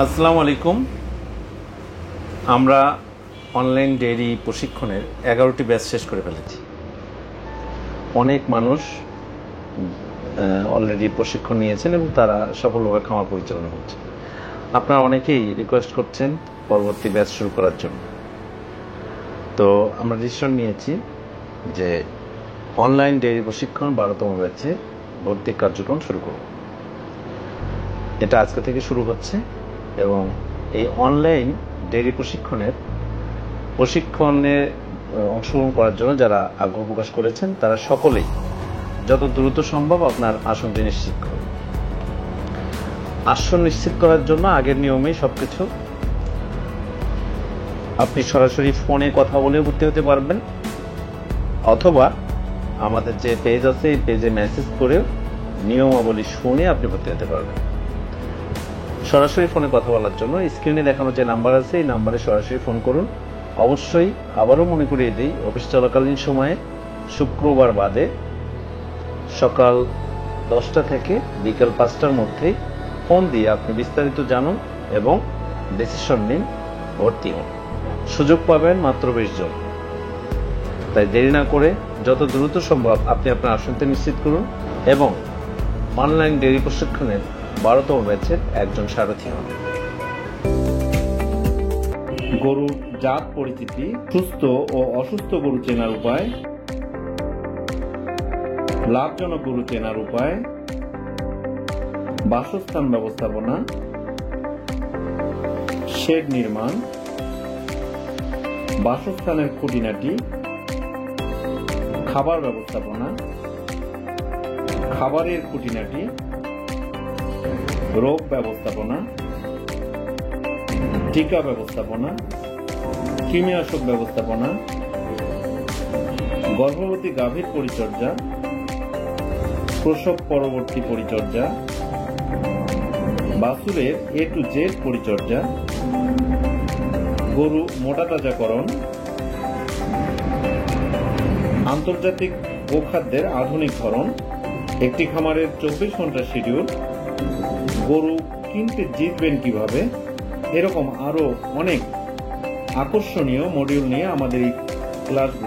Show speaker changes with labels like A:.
A: আসসালামু আলাইকুম। আমরা অনলাইন ডেইরি প্রশিক্ষণের 11টি ব্যাচ শেষ করে ফেলেছি। অনেক মানুষ অলরেডি প্রশিক্ষণ নিয়েছেন এবং তারা সফলভাবে খামার পরিচালনা করছে। আপনারা অনেকেই রিকোয়েস্ট করছেন পরবর্তী ব্যাচ শুরু করার জন্য। তো আমরা ডিসিশন নিয়েছি যে অনলাইন ডেইরি প্রশিক্ষণ 12তম ব্যাচে ভর্তি কার্যক্রম শুরু করব। এটা আজকে থেকে শুরু হচ্ছে এবং এই অনলাইন ডেইরি প্রশিক্ষণে অংশগ্রহণ করার জন্য যারা আগ্রহ প্রকাশ করেছেন তারা সকলেই যত দ্রুত সম্ভব আপনার আসনটি নিশ্চিত করুন। আসন নিশ্চিত করার জন্য আগের নিয়মেই সবকিছু। আপনি সরাসরি ফোনে কথা বলেও ভর্তি হতে পারবেন, অথবা আমাদের যে পেজ আছে এই পেজে মেসেজ করে নিয়মাবলী শুনে আপনি ভর্তি হতে পারবেন। সরাসরি ফোনে কথা বলার জন্য স্ক্রিনে দেখানো যে নাম্বার আছে এই নাম্বারে সরাসরি ফোন করুন। অবশ্যই আবারও মনে করিয়ে দিই, অফিস চলাকালীন সময়ে শুক্রবার বাদে সকাল 10টা থেকে বিকেল 5টার মধ্যেই ফোন দিয়ে আপনি বিস্তারিত জানুন এবং ডিসিশন নিন, ভর্তি হন। সুযোগ পাবেন মাত্র 20 জন। তাই দেরি না করে যত দ্রুত সম্ভব আপনি আপনার আসনটি নিশ্চিত করুন এবং অনলাইন ডেইরি প্রশিক্ষণের 12তম ব্যাচের একজন সারথি হন। গরুর জাত পরিচিতি, সুস্থ ও অসুস্থ গরু চেনার উপায়, লাভজনক গরু চেনার উপায়, বাসস্থান ব্যবস্থাপনা, শেড নির্মাণ, বাসস্থানের খুঁটিনাটি, খাবার ব্যবস্থাপনা, খাবারের খুঁটিনাটি, রোগ ব্যবস্থাপনা, টিকা ব্যবস্থাপনা, কৃমিনাশক ব্যবস্থাপনা, গর্ভবতী গাভীর পরিচর্যা, প্রসব পরবর্তী পরিচর্যা, বাছুরের A to Z পরিচর্যা, গরু মোটা তাজাকরণ, আন্তর্জাতিক গোখাদ্যের আধুনিক ধরন, একটি খামারের 24 ঘন্টা শিডিউল, গরু কিনতে জিতবেন কিভাবে, এরকম আরো অনেক আকর্ষণীয় মডিউল নিয়ে আমাদের এই ক্লাসগুলো